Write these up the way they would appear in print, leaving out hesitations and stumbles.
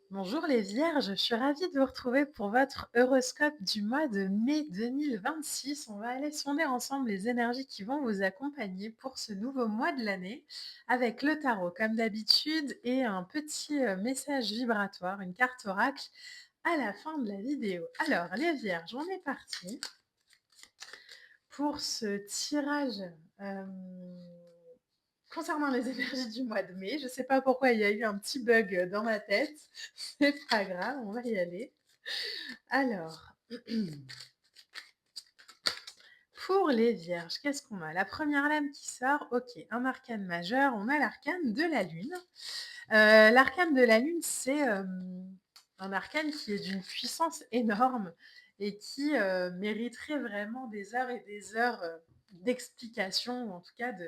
Bonjour les vierges, je suis ravie de vous retrouver pour votre horoscope du mois de mai 2026. On va aller sonder ensemble les énergies qui vont vous accompagner pour ce nouveau mois de l'année avec le tarot comme d'habitude et un petit message vibratoire, une carte oracle à la fin de la vidéo. Alors les vierges, on est parti pour ce tirage euh, concernant les énergies du mois de mai. Je ne sais pas pourquoi il y a eu un petit bug dans ma tête. C'est pas grave, on va y aller. Alors, pour les vierges, qu'est-ce qu'on a? La première lame qui sort, ok, un arcane majeur, on a l'arcane de la lune. L'arcane de la lune, c'est un arcane qui est d'une puissance énorme et qui mériterait vraiment des heures et des heures d'explication, ou en tout cas de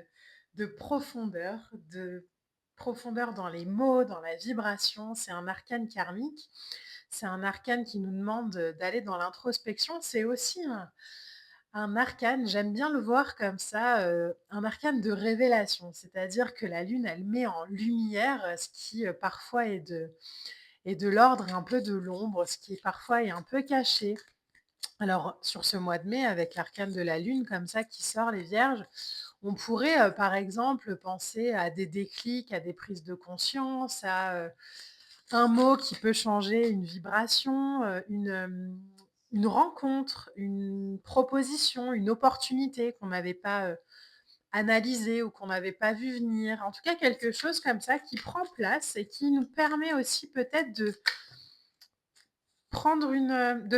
profondeur dans les mots, dans la vibration. C'est un arcane karmique. C'est un arcane qui nous demande d'aller dans l'introspection. C'est aussi un arcane, j'aime bien le voir comme ça, un arcane de révélation. C'est-à-dire que la lune, elle met en lumière ce qui parfois est de l'ordre un peu de l'ombre, ce qui parfois est un peu caché. Alors, sur ce mois de mai, avec l'arcane de la lune comme ça qui sort, les vierges, on pourrait par exemple penser à des déclics, à des prises de conscience, à un mot qui peut changer une vibration, une rencontre, une proposition, une opportunité qu'on n'avait pas analysée ou qu'on n'avait pas vu venir. En tout cas, quelque chose comme ça qui prend place et qui nous permet aussi peut-être de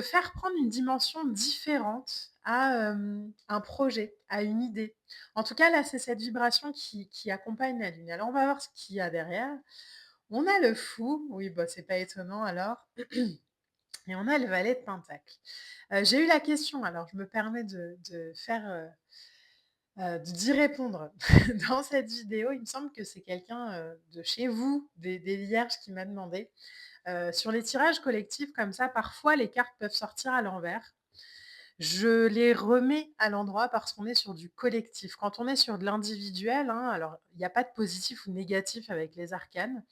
faire prendre une dimension différente à un projet, à une idée. En tout cas, là, c'est cette vibration qui accompagne la lune. Alors, on va voir ce qu'il y a derrière. On a le fou, oui, bah, c'est pas étonnant alors. Et on a le valet de pentacle. J'ai eu la question, alors je me permets de faire, d'y répondre dans cette vidéo. Il me semble que c'est quelqu'un de chez vous, des vierges, qui m'a demandé. Sur les tirages collectifs comme ça, parfois les cartes peuvent sortir à l'envers. Je les remets à l'endroit parce qu'on est sur du collectif. Quand on est sur de l'individuel, hein, alors il n'y a pas de positif ou négatif avec les arcanes,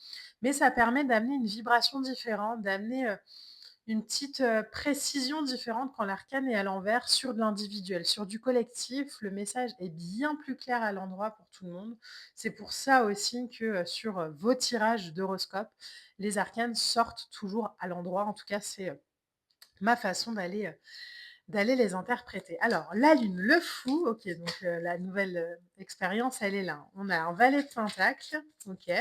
mais ça permet d'amener une vibration différente, d'amener une petite précision différente quand l'arcane est à l'envers sur de l'individuel. Sur du collectif, le message est bien plus clair à l'endroit pour tout le monde. C'est pour ça aussi que sur vos tirages d'horoscope, les arcanes sortent toujours à l'endroit. En tout cas, c'est ma façon d'aller les interpréter. Alors, la lune, le fou, ok, donc la nouvelle expérience, elle est là. On a un valet de pentacle, ok.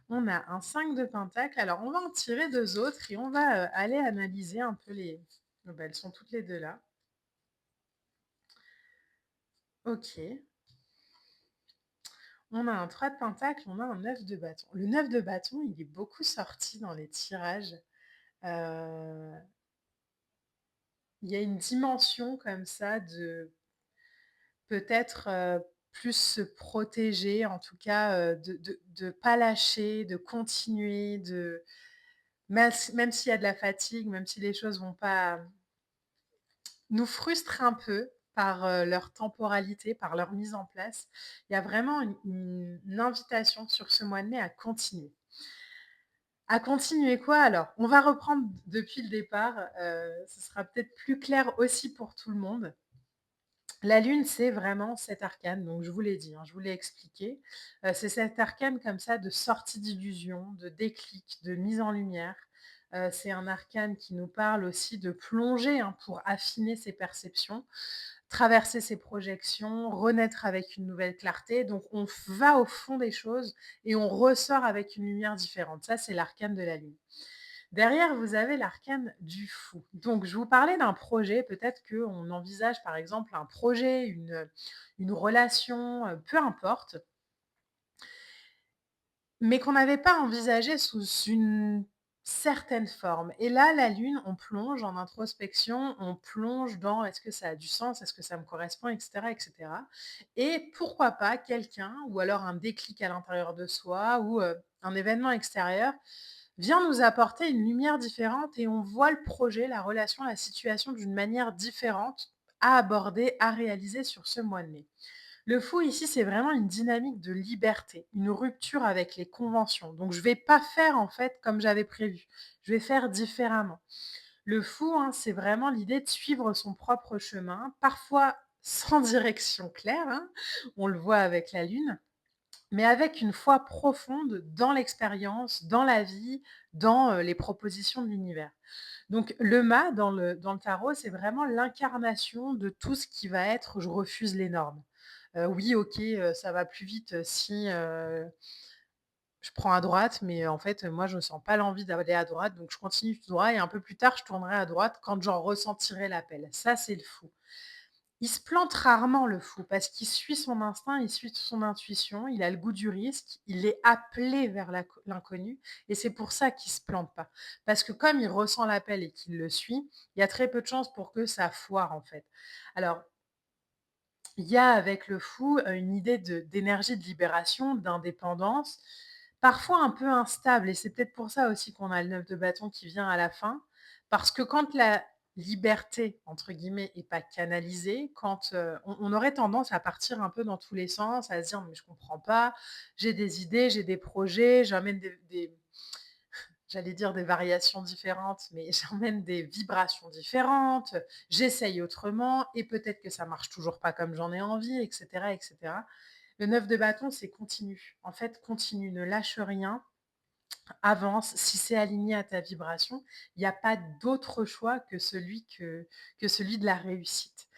On a un 5 de pentacle. Alors, on va en tirer deux autres et on va aller analyser un peu les... Oh, bah, elles sont toutes les deux là. Ok. On a un 3 de pentacle, on a un 9 de bâton. Le 9 de bâton, il est beaucoup sorti dans les tirages. Euh, Il y a une dimension comme ça de peut-être plus se protéger, en tout cas de pas lâcher, de continuer, même s'il y a de la fatigue, même si les choses vont pas nous frustrent un peu par leur temporalité, par leur mise en place. Il y a vraiment une invitation sur ce mois de mai à continuer. À continuer quoi alors? On va reprendre depuis le départ, ce sera peut-être plus clair aussi pour tout le monde. La lune, c'est vraiment cet arcane, donc je vous l'ai dit, hein, je vous l'ai expliqué. C'est cet arcane comme ça de sortie d'illusion, de déclic, de mise en lumière. C'est un arcane qui nous parle aussi de plonger hein, pour affiner ses perceptions, traverser ses projections, renaître avec une nouvelle clarté. Donc on va au fond des choses et on ressort avec une lumière différente. Ça, c'est l'arcane de la lune. Derrière, vous avez l'arcane du fou. Donc, je vous parlais d'un projet. Peut-être qu'on envisage, par exemple, un projet, une relation, peu importe, mais qu'on n'avait pas envisagé sous une certaine forme. Et là, la lune, on plonge en introspection, on plonge dans est-ce que ça a du sens, est-ce que ça me correspond, etc., etc. Et pourquoi pas quelqu'un, ou alors un déclic à l'intérieur de soi, ou un événement extérieur vient nous apporter une lumière différente et on voit le projet, la relation, la situation d'une manière différente à aborder, à réaliser sur ce mois de mai. Le fou ici, c'est vraiment une dynamique de liberté, une rupture avec les conventions. Donc je vais pas faire en fait comme j'avais prévu. Je vais faire différemment. Le fou, hein, c'est vraiment l'idée de suivre son propre chemin, parfois sans direction claire, hein, on le voit avec la lune, mais avec une foi profonde dans l'expérience, dans la vie, dans les propositions de l'univers. Donc le mât dans le tarot, c'est vraiment l'incarnation de tout ce qui va être: «Je refuse les normes». Oui, OK, ça va plus vite, si, je prends à droite, mais en fait, moi, je ne sens pas l'envie d'aller à droite, donc je continue tout droit et un peu plus tard, je tournerai à droite quand j'en ressentirai l'appel. Ça, c'est le fou. Il se plante rarement le fou parce qu'il suit son instinct, il suit son intuition, il a le goût du risque, il est appelé vers l'inconnu et c'est pour ça qu'il se plante pas. Parce que comme il ressent l'appel et qu'il le suit, il y a très peu de chances pour que ça foire en fait. Alors, il y a avec le fou, une idée d'énergie de libération, d'indépendance, parfois un peu instable et c'est peut-être pour ça aussi qu'on a le 9 de bâton qui vient à la fin. Parce que quand la «liberté» entre guillemets est pas canalisée, quand, on aurait tendance à partir un peu dans tous les sens, à se dire: «Mais je comprends pas, j'ai des idées, j'ai des projets, j'amène des j'allais dire des variations différentes, mais j'emmène des vibrations différentes, j'essaye autrement et peut-être que ça marche toujours pas comme j'en ai envie, et cetera, et cetera. Le 9 de bâton, c'est continue. En fait, continue, ne lâche rien, avance. Si c'est aligné à ta vibration, il n'y a pas d'autre choix que celui de la réussite.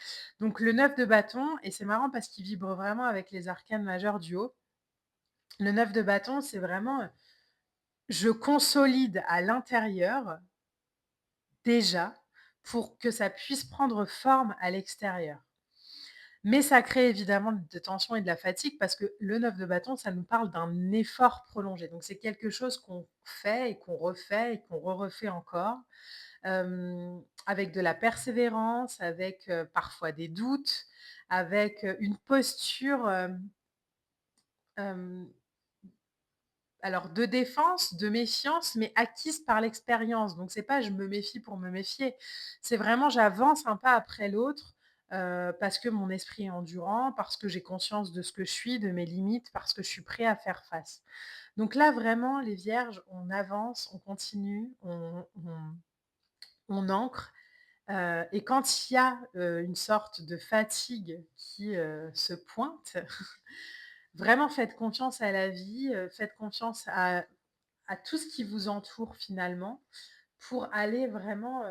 Donc le 9 de bâton, et c'est marrant parce qu'il vibre vraiment avec les arcanes majeurs du haut. Le 9 de bâton, c'est vraiment, je consolide à l'intérieur déjà, pour que ça puisse prendre forme à l'extérieur. Mais ça crée évidemment de tensions et de la fatigue parce que le 9 de bâton, ça nous parle d'un effort prolongé. Donc c'est quelque chose qu'on fait et qu'on refait et qu'on refait encore, avec de la persévérance, avec, parfois des doutes, avec, une posture, hem alors de défense, de méfiance, mais acquise par l'expérience. Donc c'est pas je me méfie pour me méfier. C'est vraiment j'avance un pas après l'autre, parce que mon esprit est endurant, parce que j'ai conscience de ce que je suis, de mes limites, parce que je suis prêt à faire face. Donc là vraiment les vierges, on avance, on continue, on ancre, et quand il y a, une sorte de fatigue qui, se pointe, vraiment faites confiance à la vie, faites confiance à tout ce qui vous entoure finalement, pour aller vraiment,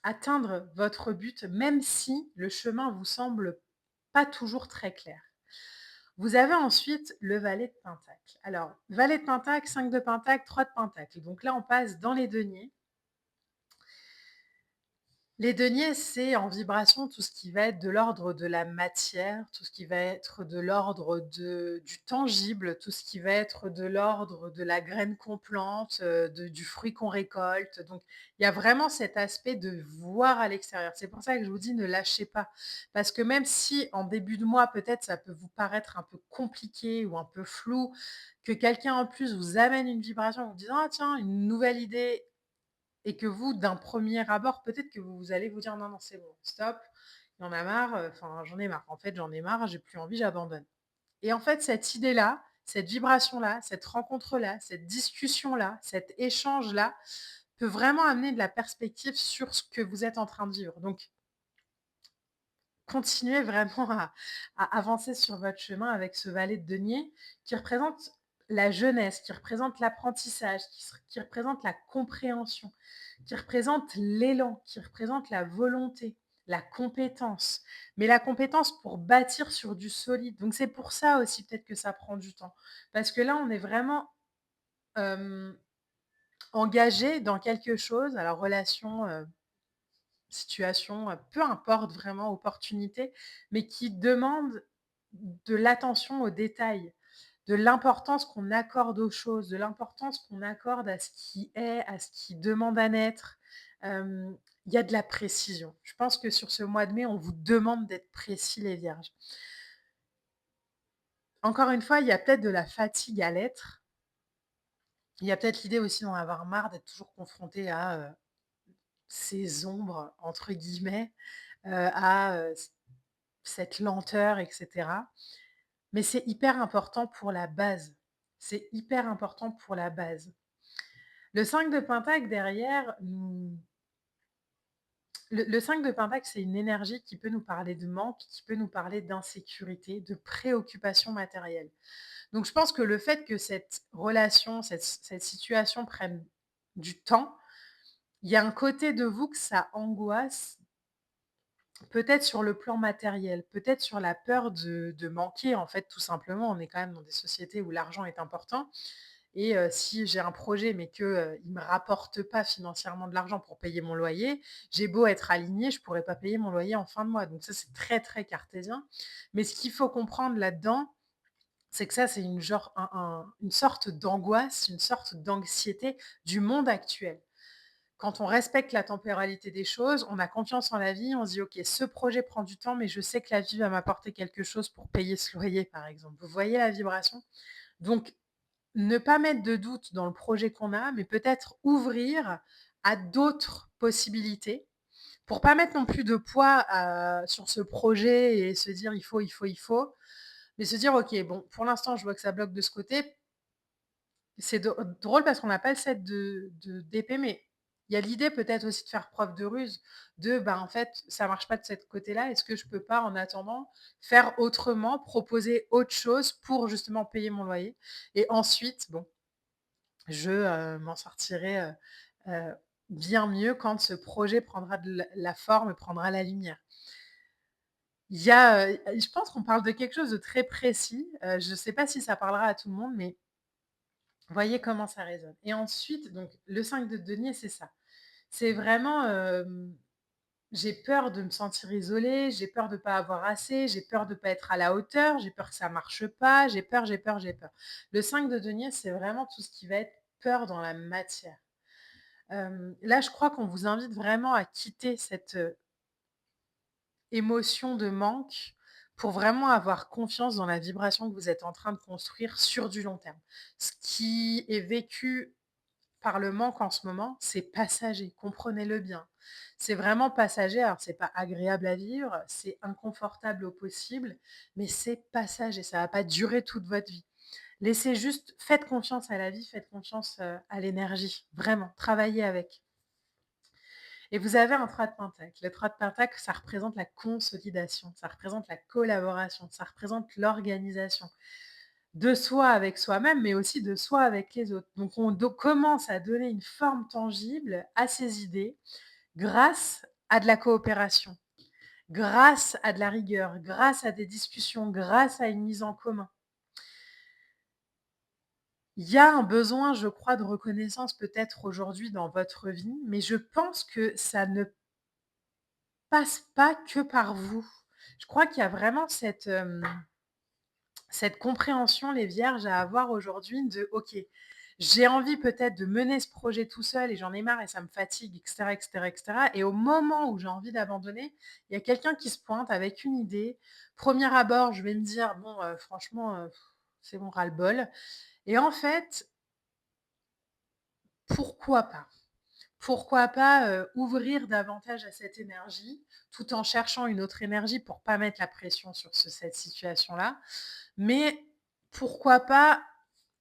atteindre votre but, même si le chemin vous semble pas toujours très clair. Vous avez ensuite le valet de pentacle. Alors, valet de pentacle, 5 de pentacle, 3 de pentacle. Donc là, on passe dans les deniers. Les deniers, c'est en vibration tout ce qui va être de l'ordre de la matière, tout ce qui va être de l'ordre du tangible, tout ce qui va être de l'ordre de la graine qu'on plante, du fruit qu'on récolte. Donc, il y a vraiment cet aspect de voir à l'extérieur. C'est pour ça que je vous dis ne lâchez pas. Parce que même si en début de mois, peut-être ça peut vous paraître un peu compliqué ou un peu flou, que quelqu'un en plus vous amène une vibration en vous disant: «Ah tiens, une nouvelle idée», et que vous, d'un premier abord, peut-être que vous allez vous dire: «Non, non, c'est bon, stop, il y en a marre, enfin, j'en ai marre. En fait, j'en ai marre, j'ai plus envie, j'abandonne». Et en fait, cette idée-là, cette vibration-là, cette rencontre-là, cette discussion-là, cet échange-là, peut vraiment amener de la perspective sur ce que vous êtes en train de vivre. Donc, continuez vraiment à avancer sur votre chemin avec ce valet de denier qui représente la jeunesse, qui représente l'apprentissage, qui représente la compréhension, qui représente l'élan, qui représente la volonté, la compétence. Mais la compétence pour bâtir sur du solide. Donc c'est pour ça aussi peut-être que ça prend du temps. Parce que là, on est vraiment euh, engagé dans quelque chose, alors relation, situation, peu importe vraiment, opportunité, mais qui demande de l'attention aux détails, de l'importance qu'on accorde aux choses, de l'importance qu'on accorde à ce qui est, à ce qui demande à naître. Il y a de la précision. Je pense que sur ce mois de mai, on vous demande d'être précis les vierges. Encore une fois, il y a peut-être de la fatigue à l'être. Il y a peut-être l'idée aussi d'en avoir marre d'être toujours confronté à, «ces ombres» entre guillemets, à, cette lenteur et cetera. Mais c'est hyper important pour la base. C'est hyper important pour la base. Le 5 de pentacle derrière, le 5 de pentacle, c'est une énergie qui peut nous parler de manque, qui peut nous parler d'insécurité, de préoccupation matérielle. Donc je pense que le fait que cette relation, cette situation prenne du temps, il y a un côté de vous que ça angoisse, peut-être sur le plan matériel, peut-être sur la peur de manquer, en fait, tout simplement. On est quand même dans des sociétés où l'argent est important et si j'ai un projet mais que, il me rapporte pas financièrement de l'argent pour payer mon loyer, j'ai beau être alignée, je pourrais pas payer mon loyer en fin de mois. Donc ça, c'est très, très cartésien. Mais ce qu'il faut comprendre là-dedans, c'est que ça, c'est une sorte d'angoisse, une sorte d'anxiété du monde actuel. Quand on respecte la temporalité des choses, on a confiance en la vie, on se dit: «OK, ce projet prend du temps, mais je sais que la vie va m'apporter quelque chose pour payer ce loyer», par exemple. Vous voyez la vibration? Donc ne pas mettre de doute dans le projet qu'on a, mais peut-être ouvrir à d'autres possibilités pour pas mettre non plus de poids, sur ce projet et se dire: «Il faut, il faut, il faut», mais se dire: «OK, bon, pour l'instant, je vois que ça bloque de ce côté». C'est drôle parce qu'on n'a pas le 7 de d'épée, mais il y a l'idée peut-être aussi de faire preuve de ruse, bah, en fait, ça marche pas de ce côté-là, est-ce que je peux pas, en attendant, faire autrement, proposer autre chose pour justement payer mon loyer? Et ensuite, bon, m'en sortirai, heu, bien mieux quand ce projet prendra de la forme, prendra la lumière. Je pense qu'on parle de quelque chose de très précis, je ne sais pas si ça parlera à tout le monde, mais voyez comment ça résonne. Et ensuite, donc le 5 de denier, c'est ça. C'est vraiment, j'ai peur de me sentir isolée, j'ai peur de ne pas avoir assez, j'ai peur de ne pas être à la hauteur, j'ai peur que ça marche pas, j'ai peur, j'ai peur, j'ai peur. Le 5 de denier, c'est vraiment tout ce qui va être peur dans la matière. Là, je crois qu'on vous invite vraiment à quitter cette, émotion de manque pour vraiment avoir confiance dans la vibration que vous êtes en train de construire sur du long terme. Ce qui est vécu par le manque en ce moment, c'est passager, comprenez-le bien. C'est vraiment passager, alors c'est pas agréable à vivre, c'est inconfortable au possible, mais c'est passager, ça va pas durer toute votre vie. Laissez juste faites confiance à la vie, faites confiance, à l'énergie, vraiment, travaillez avec. Et vous avez un 3 de pentacle. Le 3 de pentacle, ça représente la consolidation, ça représente la collaboration, ça représente l'organisation de soi avec soi-même, mais aussi de soi avec les autres. Donc on commence à donner une forme tangible à ces idées grâce à de la coopération, grâce à de la rigueur, grâce à des discussions, grâce à une mise en commun. Il y a un besoin, je crois, de reconnaissance peut-être aujourd'hui dans votre vie, mais je pense que ça ne passe pas que par vous. Je crois qu'il y a vraiment cette compréhension, les vierges, à avoir aujourd'hui de: «OK, j'ai envie peut-être de mener ce projet tout seul et j'en ai marre et ça me fatigue» et cetera et cetera et cetera, et au moment où j'ai envie d'abandonner, il y a quelqu'un qui se pointe avec une idée. Premier abord, je vais me dire: «Bon, franchement, c'est bon, ras-le-bol», et en fait, pourquoi pas? Pourquoi pas, ouvrir davantage à cette énergie, tout en cherchant une autre énergie pour pas mettre la pression sur cette situation-là. Mais pourquoi pas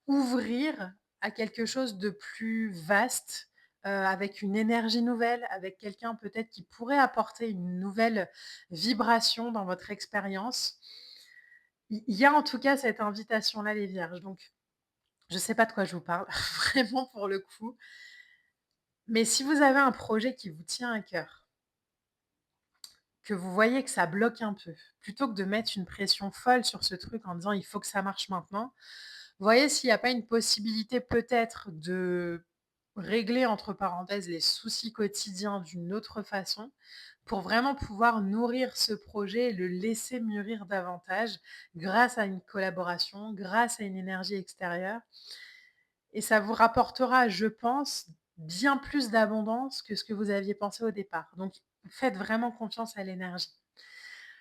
ouvrir à quelque chose de plus vaste, avec une énergie nouvelle, avec quelqu'un peut-être qui pourrait apporter une nouvelle vibration dans votre expérience. Il y a en tout cas cette invitation-là, les vierges, donc je ne sais pas de quoi je vous parle, vraiment pour le coup. Mais si vous avez un projet qui vous tient à cœur, que vous voyez que ça bloque un peu, plutôt que de mettre une pression folle sur ce truc en disant: «Il faut que ça marche maintenant», voyez s'il n'y a pas une possibilité peut-être de régler, entre parenthèses, «les soucis quotidiens» d'une autre façon, pour vraiment pouvoir nourrir ce projet et le laisser mûrir davantage grâce à une collaboration, grâce à une énergie extérieure, et ça vous rapportera, je pense, bien plus d'abondance que ce que vous aviez pensé au départ. Donc faites vraiment confiance à l'énergie.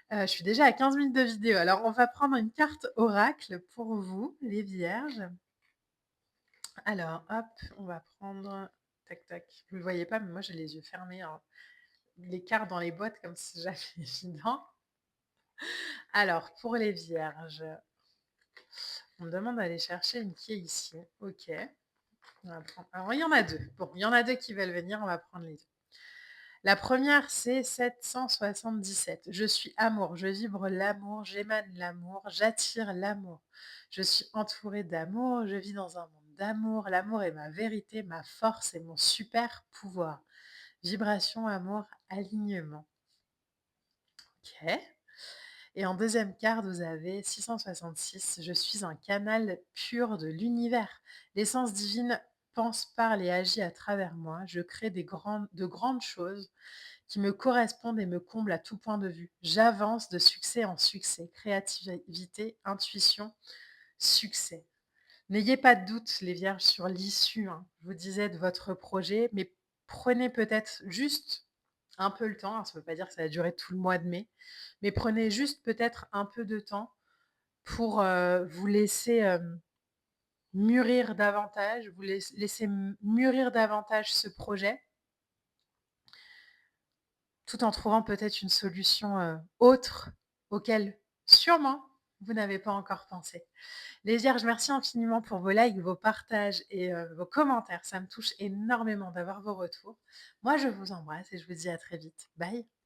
Je suis déjà à 15 minutes de vidéo, alors on va prendre une carte oracle pour vous, les vierges. Alors hop, on va prendre tac tac. Vous ne le voyez pas, mais moi j'ai les yeux fermés, hein. Les cartes dans les boîtes comme si jamais évident. Alors, pour les vierges, on me demande d'aller chercher une qui est ici. OK. On va prendre alors il y en a 2. Bon, il y en a 2 qui veulent venir, on va prendre les 2. La première, c'est 777. Je suis amour, je vibre l'amour, j'émane l'amour, j'attire l'amour. Je suis entourée d'amour, je vis dans un monde d'amour. L'amour est ma vérité, ma force et mon super pouvoir. Vibration, amour, alignement. OK. Et en deuxième carte, vous avez 666. Je suis un canal pur de l'univers. L'essence divine pense, parle et agit à travers moi. Je crée de grandes choses qui me correspondent et me comblent à tout point de vue. J'avance de succès en succès. Créativité, intuition, succès. N'ayez pas de doute, les vierges, sur l'issue, hein, je vous disais, de votre projet, mais prenez peut-être juste un peu le temps, hein, ça ne veut pas dire que ça va durer tout le mois de mai, mais prenez juste peut-être un peu de temps pour, vous laisser, mûrir davantage, vous laisser mûrir davantage ce projet, tout en trouvant peut-être une solution, autre auquel sûrement vous n'avez pas encore pensé. Les vierges, merci infiniment pour vos likes, vos partages et vos commentaires. Ça me touche énormément d'avoir vos retours. Moi, je vous embrasse et je vous dis à très vite. Bye.